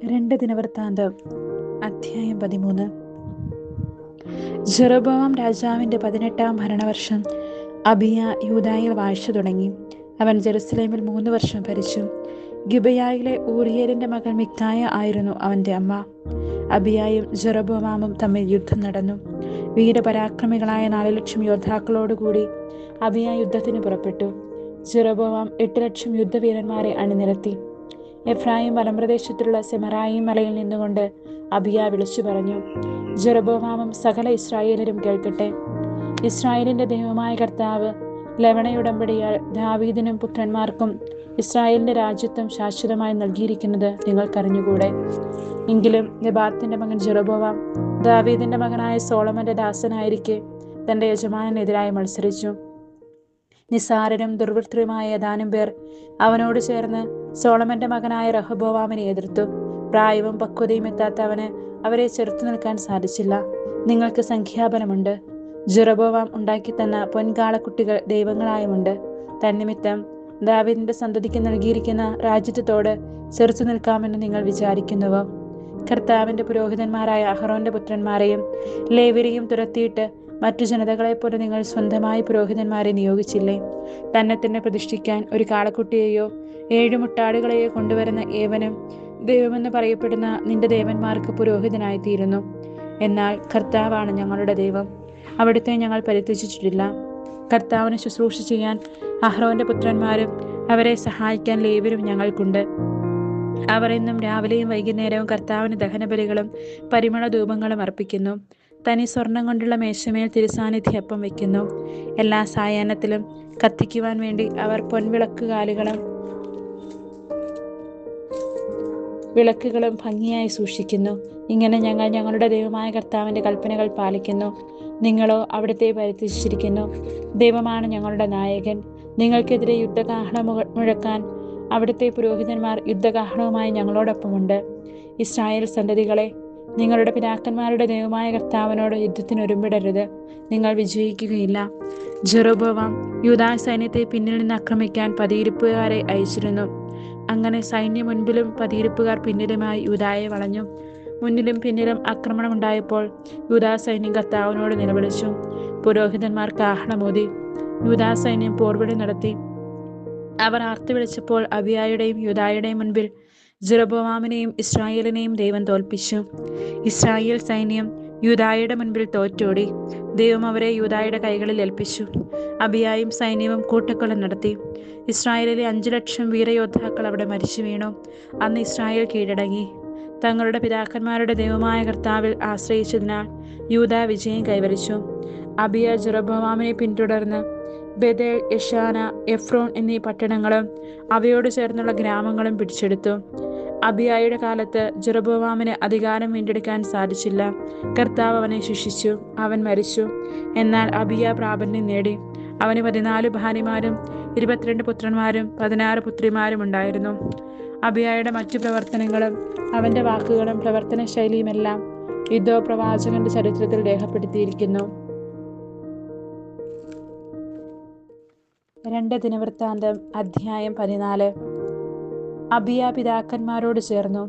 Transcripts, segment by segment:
2 ദിനവൃത്താന്തം അധ്യായം 13. ജെറൊബോവാം രാജാവിൻ്റെ 18-ാം ഭരണവർഷം അബിയ യൂദായിൽ വാഴ്ച തുടങ്ങി. അവൻ ജെറുസലേമിൽ 3 വർഷം ഭരിച്ചു. ഗിബെയായിലെ ഊറിയേലിൻ്റെ മകൾ മിക്തായ ആയിരുന്നു അവൻ്റെ അമ്മ. അബിയായും ജെറൊബോവാമും തമ്മിൽ യുദ്ധം നടന്നു. വീരപരാക്രമികളായ 4,00,000 യോദ്ധാക്കളോടുകൂടി അബിയ യുദ്ധത്തിന് പുറപ്പെട്ടു. ജെറൊബോവാം 8,00,000 യുദ്ധവീരന്മാരെ അണിനിരത്തി. എഫ്രായിം വനപ്രദേശത്തിലുള്ള സെമറായിം മലയിൽ നിന്നുകൊണ്ട് അബിയ വിളിച്ചു പറഞ്ഞു, ജെറൊബോവാമും സകല ഇസ്രായേലരും കേൾക്കട്ടെ. ഇസ്രായേലിൻ്റെ ദൈവമായ കർത്താവ് ലവണയുടമ്പടിയാൽ ദാവീദിനും പുത്രന്മാർക്കും ഇസ്രായേലിൻ്റെ രാജ്യത്വം ശാശ്വതമായി നൽകിയിരിക്കുന്നത് നിങ്ങൾക്കറിഞ്ഞുകൂടെ? എങ്കിലും നെബാത്തിൻ്റെ മകൻ ജെറൊബോവാം ദാവീദിൻ്റെ മകനായ സോളമൻ്റെ ദാസനായിരിക്കെ തൻ്റെ യജമാനെതിരായി മത്സരിച്ചു. നിസാരരും ദുർവൃത്തരുമായ ഏതാനും പേർ അവനോട് ചേർന്ന് സോളമൻ്റെ മകനായ റഹബോവാമിനെ എതിർത്തു. പ്രായവും പക്വതയും എത്താത്ത അവന് അവരെ ചെറുത്തു നിൽക്കാൻ സാധിച്ചില്ല. നിങ്ങൾക്ക് സംഖ്യാബലമുണ്ട്. ജെറൊബോവാം ഉണ്ടാക്കി തന്ന പൊൻകാളക്കുട്ടികൾ ദൈവങ്ങളായുമുണ്ട്. തന്നിമിത്തം ദാവീദിന്റെ സന്തതിക്ക് നൽകിയിരിക്കുന്ന രാജ്യത്വത്തോട് ചെറുത്തു നിൽക്കാമെന്ന് നിങ്ങൾ വിചാരിക്കുന്നുവോ? കർത്താവിൻ്റെ പുരോഹിതന്മാരായ അഹറോന്റെ പുത്രന്മാരെയും ലേവ്യരെയും തുരത്തിയിട്ട് മറ്റു ജനതകളെപ്പോലെ നിങ്ങൾ സ്വന്തമായി പുരോഹിതന്മാരെ നിയോഗിച്ചില്ലേ? തന്നെ പ്രതിഷ്ഠിക്കാൻ ഒരു കാളക്കുട്ടിയെയോ 7 മുട്ടാടുകളെയോ കൊണ്ടുവരുന്ന ഏവനും ദൈവമെന്ന് പറയപ്പെടുന്ന നിന്റെ ദേവന്മാർക്ക് പുരോഹിതനായിത്തീരുന്നു. എന്നാൽ കർത്താവാണ് ഞങ്ങളുടെ ദൈവം. അവിടുത്തെ ഞങ്ങൾ പരിത്യജിച്ചിട്ടില്ല. കർത്താവിന് ശുശ്രൂഷ ചെയ്യാൻ അഹ്റോന്റെ പുത്രന്മാരും അവരെ സഹായിക്കാൻ ലേവ്യരും ഞങ്ങൾക്കുണ്ട്. അവർ എന്നും രാവിലെയും വൈകുന്നേരവും കർത്താവിന് ദഹനബലികളും പരിമള ധൂപങ്ങളും അർപ്പിക്കുന്നു. തനി സ്വർണം കൊണ്ടുള്ള മേശമേൽ തിരുസാന്നിധ്യ അപ്പം വയ്ക്കുന്നു. എല്ലാ സായാഹ്നത്തിലും കത്തിക്കുവാൻ വേണ്ടി അവർ വിളക്കുകളും ഭംഗിയായി സൂക്ഷിക്കുന്നു. ഇങ്ങനെ ഞങ്ങൾ ഞങ്ങളുടെ ദൈവമായ കർത്താവിൻ്റെ കൽപ്പനകൾ പാലിക്കുന്നു. നിങ്ങളോ അവിടുത്തെ പരിത്യജിച്ചിരിക്കുന്നു. ദൈവമാണ് ഞങ്ങളുടെ നായകൻ. നിങ്ങൾക്കെതിരെ യുദ്ധകാഹളം മുഴക്കാൻ അവിടുത്തെ പുരോഹിതന്മാർ യുദ്ധകാഹളവുമായി ഞങ്ങളോടൊപ്പമുണ്ട്. ഇസ്രായേൽ സന്തതികളെ, നിങ്ങളുടെ പിതാക്കന്മാരുടെ ദൈവമായ കർത്താവിനോട് യുദ്ധത്തിന് ഒരുമ്പിടരുത്. നിങ്ങൾ വിജയിക്കുകയില്ല. ജെറൊബോവാം യൂദാ സൈന്യത്തെ പിന്നിൽ നിന്ന് ആക്രമിക്കാൻ പതിയിരിപ്പുകാരെ അയച്ചിരുന്നു. അങ്ങനെ സൈന്യം മുൻപിലും പതിയിരിപ്പുകാർ പിന്നിലുമായി യൂദായെ വളഞ്ഞു. മുന്നിലും പിന്നിലും ആക്രമണം ഉണ്ടായപ്പോൾ യൂദാ സൈന്യം കർത്താവിനോട് നിലവിളിച്ചു. പുരോഹിതന്മാർ കാഹളമൂതി. യൂദാ സൈന്യം പോർവിളി നടത്തി. അവർ ആർത്ത് വിളിച്ചപ്പോൾ അബിയായുടെയും യൂദായുടെയും മുൻപിൽ ജെറൊബോവാമിനെയും ഇസ്രായേലിനെയും ദൈവം തോൽപ്പിച്ചു. ഇസ്രായേൽ സൈന്യം യൂദായുടെ മുൻപിൽ തോറ്റോടി. ദൈവം അവരെ യൂദായുടെ കൈകളിൽ ഏൽപ്പിച്ചു. അബിയായും സൈന്യവും കൂട്ടക്കൊല നടത്തി. ഇസ്രായേലിലെ 5,00,000 വീരയോദ്ധാക്കൾ അവിടെ മരിച്ചു വീണു. അന്ന് ഇസ്രായേൽ കീഴടങ്ങി. തങ്ങളുടെ പിതാക്കന്മാരുടെ ദൈവമായ കർത്താവിൽ ആശ്രയിച്ചതിനാൽ യൂദാ വിജയം കൈവരിച്ചു. അബിയ ജെറൊബോവാമിനെ പിന്തുടർന്ന് ബേഥേൽ, യെശാന, എഫ്രോൺ എന്നീ പട്ടണങ്ങളും അവയോട് ചേർന്നുള്ള ഗ്രാമങ്ങളും പിടിച്ചെടുത്തു. അബിയായുടെ കാലത്ത് ജെറൊബോവാമിന് അധികാരം വീണ്ടെടുക്കാൻ സാധിച്ചില്ല. കർത്താവ് അവനെ ശിക്ഷിച്ചു. അവൻ മരിച്ചു. എന്നാൽ അബിയ പ്രാബല്യം നേടി. അവന് 14 ഭാര്യമാരും 22 പുത്രന്മാരും 16 പുത്രിമാരും ഉണ്ടായിരുന്നു. അബിയായുടെ മറ്റു പ്രവർത്തനങ്ങളും അവൻ്റെ വാക്കുകളും പ്രവർത്തന ശൈലിയുമെല്ലാം ഇദ്ദോ പ്രവാചകന്റെ ചരിത്രത്തിൽ രേഖപ്പെടുത്തിയിരിക്കുന്നു. 2 ദിനവൃത്താന്തം അധ്യായം 14. അബിയ പിതാക്കന്മാരോട് ചേർന്നു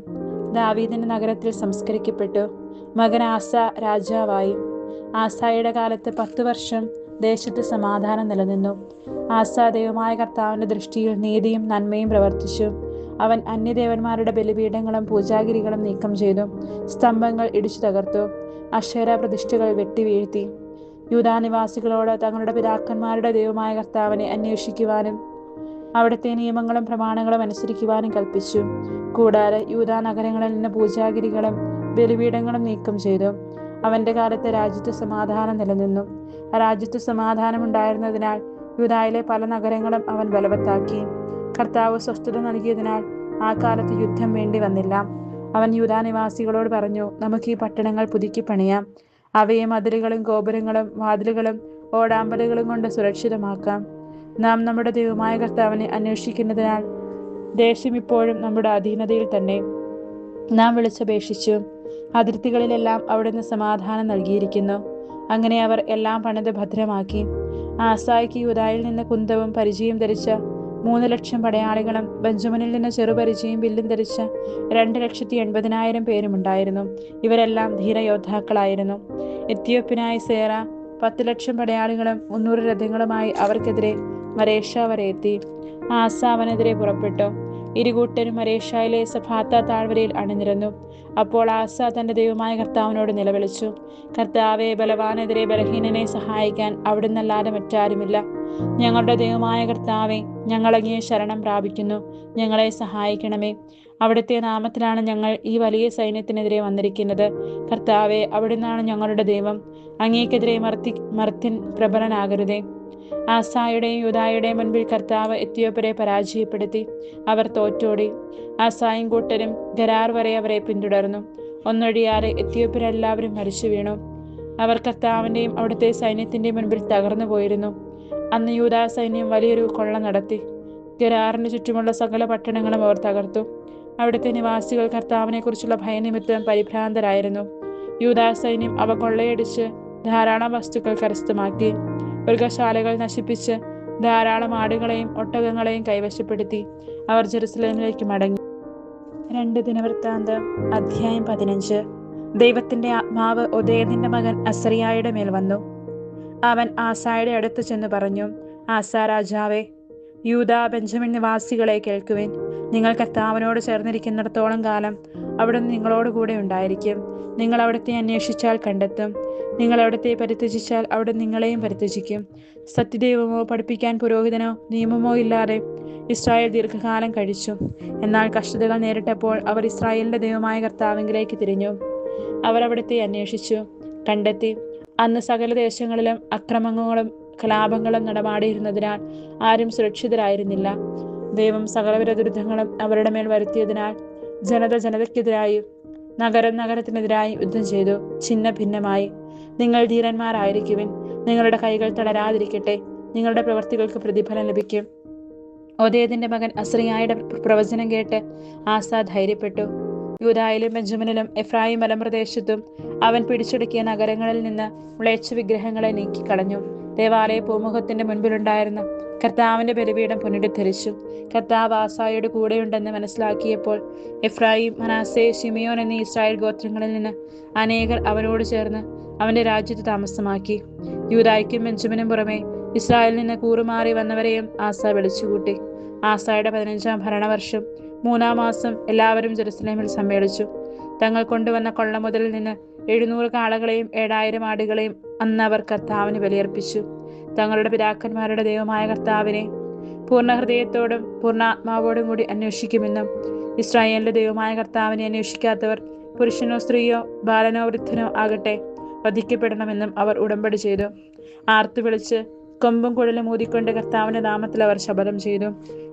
ദാവീദിന്റെ നഗരത്തിൽ സംസ്കരിക്കപ്പെട്ടു. മകൻ ആസ രാജാവായി. ആസായുടെ കാലത്ത് 10 വർഷം ദേശത്ത് സമാധാനം നിലനിന്നു. ആസ ദൈവമായ കർത്താവിന്റെ ദൃഷ്ടിയിൽ നീതിയും നന്മയും പ്രവർത്തിച്ചു. അവൻ അന്യദേവന്മാരുടെ ബലിപീഠങ്ങളും പൂജാഗിരികളും നീക്കം ചെയ്തു. സ്തംഭങ്ങൾ ഇടിച്ചു തകർത്തു. അശേര പ്രതിഷ്ഠകൾ വെട്ടിവീഴ്ത്തി. യൂദാ നിവാസികളോട് തങ്ങളുടെ പിതാക്കന്മാരുടെ ദൈവമായ കർത്താവിനെ അന്വേഷിക്കുവാനും അവിടുത്തെ നിയമങ്ങളും പ്രമാണങ്ങളും അനുസരിക്കുവാനും കൽപ്പിച്ചു. കൂടാതെ യൂദാ നഗരങ്ങളിൽ നിന്ന് പൂജാഗിരികളും ബലിപീഠങ്ങളും നീക്കം ചെയ്തു. അവന്റെ കാലത്ത് രാജ്യത്ത് സമാധാനം നിലനിന്നു. രാജ്യത്ത് സമാധാനം ഉണ്ടായിരുന്നതിനാൽ യൂദായിലെ പല നഗരങ്ങളും അവൻ ബലവത്താക്കി. കർത്താവ് സ്വസ്ഥത നൽകിയതിനാൽ ആ കാലത്ത് യുദ്ധം വേണ്ടി വന്നില്ല. അവൻ യൂദാ നിവാസികളോട് പറഞ്ഞു, നമുക്ക് ഈ പട്ടണങ്ങൾ പുതുക്കി പണിയാം. അവയെ മതിലുകളും ഗോപുരങ്ങളും വാതിലുകളും ഓടാമ്പലുകളും കൊണ്ട് സുരക്ഷിതമാക്കാം. നാം നമ്മുടെ ദൈവമായ കർത്താവിനെ അന്വേഷിക്കുന്നതിനാൽ ദേശം ഇപ്പോഴും നമ്മുടെ അധീനതയിൽ തന്നെ. നാം വിളിച്ചപേക്ഷിച്ചു. അതിർത്തികളിലെല്ലാം അവിടുന്ന് സമാധാനം നൽകിയിരിക്കുന്നു. അങ്ങനെ അവർ എല്ലാം പണിത് ഭദ്രമാക്കി. ആസായ്ക്ക് യൂദായിൽ നിന്ന് കുന്തവും പരിചയം ധരിച്ച 3,00,000 പടയാളികളും ബെഞ്ചമിനിൽ നിന്ന് ചെറുപരിചയും വില്ലും ധരിച്ച 2,80,000 പേരും ഉണ്ടായിരുന്നു. ഇവരെല്ലാം ധീരയോദ്ധാക്കളായിരുന്നു. എത്യോപ്യനായ സേറ 10,00,000 പടയാളികളും 300 രഥങ്ങളുമായി അവർക്കെതിരെ മരേഷ വരെ എത്തി. ആസ അവനെതിരെ പുറപ്പെട്ടു. ഇരുകൂട്ടരും മരേഷയിലെ സഫാത്ത താഴ്വരയിൽ അണിനിരന്നു. അപ്പോൾ ആസ തന്റെ ദൈവമായ കർത്താവിനോട് നിലവിളിച്ചു. കർത്താവെ, ബലവാനെതിരെ ബലഹീനനെ സഹായിക്കാൻ അവിടുന്നല്ലാതെ മറ്റാരുമില്ല. ഞങ്ങളുടെ ദൈവമായ കർത്താവെ, ഞങ്ങളങ്ങേ ശരണം പ്രാപിക്കുന്നു. ഞങ്ങളെ സഹായിക്കണമേ. അവിടുത്തെ നാമത്തിലാണ് ഞങ്ങൾ ഈ വലിയ സൈന്യത്തിനെതിരെ വന്നിരിക്കുന്നത്. കർത്താവെ, അവിടുന്നാണ് ഞങ്ങളുടെ ദൈവം. അങ്ങേക്കെതിരെ മർത്യൻ പ്രബലനാകരുതേ. ആസായുടെയും യൂദായുടെയും മുൻപിൽ കർത്താവ് എത്യോപ്യരെ പരാജയപ്പെടുത്തി. അവർ തോറ്റോടി. ആസായും കൂട്ടരും ഗരാർ വരെ അവരെ പിന്തുടർന്നു. ഒന്നൊഴിയാതെ എത്യോപ്യരെല്ലാവരും മരിച്ചു വീണു. അവർ കർത്താവിന്റെയും അവിടുത്തെ സൈന്യത്തിന്റെയും മുൻപിൽ തകർന്നു പോയിരുന്നു. അന്ന് യൂദാ സൈന്യം വലിയൊരു കൊള്ള നടത്തി. ഗരാറിന് ചുറ്റുമുള്ള സകല പട്ടണങ്ങളും അവർ തകർത്തു. അവിടുത്തെ നിവാസികൾ കർത്താവിനെ കുറിച്ചുള്ള ഭയനിമിത്തം പരിഭ്രാന്തരായിരുന്നു. യൂദാ സൈന്യം അവ കൊള്ളയടിച്ച് ധാരാളം വസ്തുക്കൾ കരസ്ഥമാക്കി. മൃഗശാലകൾ നശിപ്പിച്ച് ധാരാളം ആടുകളെയും ഒട്ടകങ്ങളെയും കൈവശപ്പെടുത്തി. അവർ ജെറുസലേമിലേക്ക് മടങ്ങി. 2 ദിനവൃത്താന്തം അധ്യായം 15. ദൈവത്തിന്റെ ആത്മാവ് ഒദേദിന്റെ മകൻ അസറിയായുടെ മേൽ വന്നു. അവൻ ആസായുടെ അടുത്ത് ചെന്ന് പറഞ്ഞു, ആസ രാജാവേ, യൂദാ ബെഞ്ചമിൻ നിവാസികളെ കേൾക്കുവിൻ. നിങ്ങൾ കർത്താവിനോട് ചേർന്നിരിക്കുന്നിടത്തോളം കാലം അവിടുന്ന് നിങ്ങളോടുകൂടെ ഉണ്ടായിരിക്കും. നിങ്ങൾ അവിടുത്തെ അന്വേഷിച്ചാൽ കണ്ടെത്തും. നിങ്ങൾ അവിടുത്തെ പരിത്യജിച്ചാൽ അവിടെ നിങ്ങളെയും പരിത്യജിക്കും. സത്യദൈവമോ പഠിപ്പിക്കാൻ പുരോഹിതനോ നിയമമോ ഇല്ലാതെ ഇസ്രായേൽ ദീർഘകാലം കഴിച്ചു. എന്നാൽ കഷ്ടതകൾ നേരിട്ടപ്പോൾ അവർ ഇസ്രായേലിന്റെ ദൈവമായ കർത്താവിലേക്ക് തിരിഞ്ഞു. അവർ അവിടുത്തെ അന്വേഷിച്ചു, കണ്ടെത്തി. അന്ന് സകല ദേശങ്ങളിലും അക്രമങ്ങളും കലാപങ്ങളും നടമാടിയിരുന്നതിനാൽ ആരും സുരക്ഷിതരായിരുന്നില്ല. ദൈവം സകലവിധ ദുരിതങ്ങളും അവരുടെ മേൽ വരുത്തിയതിനാൽ ജനത ജനതയ്ക്കെതിരായും നഗരം നഗരത്തിനെതിരായി യുദ്ധം ചെയ്തു ഛിന്ന ഭിന്നമായി. നിങ്ങൾ ധീരന്മാരായിരിക്കുവിൻ. നിങ്ങളുടെ കൈകൾ തളരാതിരിക്കട്ടെ. നിങ്ങളുടെ പ്രവൃത്തികൾക്ക് പ്രതിഫലം ലഭിക്കും. ഒദേദിന്റെ മകൻ അസറിയായുടെ പ്രവചനം കേട്ട് ആസ ധൈര്യപ്പെട്ടു. യൂദായിലും ബെഞ്ചമിനിലും എഫ്രായിം മലമ്പ്രദേശത്തും അവൻ പിടിച്ചടക്കിയ നഗരങ്ങളിൽ നിന്ന് മ്ലേച്ഛ വിഗ്രഹങ്ങളെ നീക്കിക്കളഞ്ഞു. ദേവാലയ പൂമുഖത്തിന്റെ മുൻപിലുണ്ടായിരുന്ന കർത്താവിന്റെ ബലിപീഠം പുനരുദ്ധരിച്ചു. കർത്താവ് ആസായുടെ കൂടെയുണ്ടെന്ന് മനസ്സിലാക്കിയപ്പോൾ എഫ്രായിം, മനാസെ, ശിമിയോൻ എന്നീ ഇസ്രായേൽ ഗോത്രങ്ങളിൽ നിന്ന് അനേകർ അവനോട് ചേർന്ന് അവന്റെ രാജ്യത്ത് താമസമാക്കി. യൂദായ്ക്കും ബെഞ്ചമിനും പുറമെ ഇസ്രായേലിൽ നിന്ന് കൂറുമാറി വന്നവരെയും ആസ വിളിച്ചുകൂട്ടി. ആസായുടെ 15-ാം ഭരണവർഷം 3-ാം മാസം എല്ലാവരും ജെറുസലേമിൽ സമ്മേളിച്ചു. തങ്ങൾ കൊണ്ടുവന്ന കൊള്ള മുതലിൽ നിന്ന് 700 കാളകളെയും 7,000 ആടുകളെയും അന്ന് അവർ കർത്താവിന് ബലിയർപ്പിച്ചു. തങ്ങളുടെ പിതാക്കന്മാരുടെ ദൈവമായ കർത്താവിനെ പൂർണ്ണ ഹൃദയത്തോടും പൂർണ്ണാത്മാവോടും കൂടി അന്വേഷിക്കുമെന്നും ഇസ്രായേലിന്റെ ദൈവമായ കർത്താവിനെ അന്വേഷിക്കാത്തവർ പുരുഷനോ സ്ത്രീയോ ബാലനോ വൃദ്ധനോ ആകട്ടെ വധിക്കപ്പെടണമെന്നും അവർ ഉടമ്പടി ചെയ്തു. ആർത്തു വിളിച്ച് കൊമ്പും കുഴലും ഊതിക്കൊണ്ട് കർത്താവിന്റെ നാമത്തിൽ അവർ ശപഥം ചെയ്തു.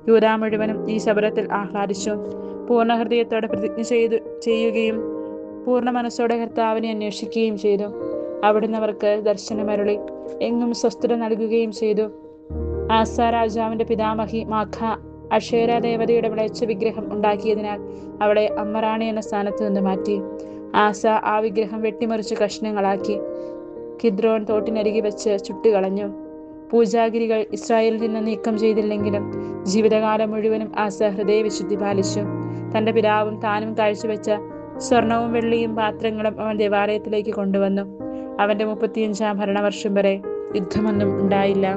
യൂദാ മുഴുവനും ഈ ശപഥത്തിൽ ആഹ്ലാദിച്ചു. പൂർണ്ണ ഹൃദയത്തോടെ പ്രതിജ്ഞ ചെയ്യുകയും പൂർണ്ണ മനസ്സോടെ കർത്താവിനെ അന്വേഷിക്കുകയും ചെയ്തു. അവിടുന്ന് അവർക്ക് ദർശനമരുളി എങ്ങും സ്വസ്ഥത നൽകുകയും ചെയ്തു. ആസ രാജാവിന്റെ പിതാമഹി മാഖ അക്ഷേര ദേവതയുടെ മ്ലേച്ഛ വിഗ്രഹം ഉണ്ടാക്കിയതിനാൽ അവളെ അമ്മറാണി എന്ന സ്ഥാനത്ത് നിന്ന് മാറ്റി. ആസ ആ വിഗ്രഹം വെട്ടിമുറിച്ച് കഷ്ണങ്ങളാക്കി കിദ്രോൻ തോട്ടിനരികെ വെച്ച് ചുട്ടുകളഞ്ഞു. പൂജാഗിരികൾ ഇസ്രായേലിൽ നിന്ന് നീക്കം ചെയ്തില്ലെങ്കിലും ജീവിതകാലം മുഴുവനും ആസ ഹൃദയവിശുദ്ധി പാലിച്ചു. തന്റെ പിതാവും താനും കാഴ്ചവെച്ച സ്വർണവും വെള്ളിയും പാത്രങ്ങളും അവൻ ദേവാലയത്തിലേക്ക് കൊണ്ടുവന്നു. അവന്റെ 35-ാം ഭരണവർഷം വരെ യുദ്ധമൊന്നും ഉണ്ടായില്ല.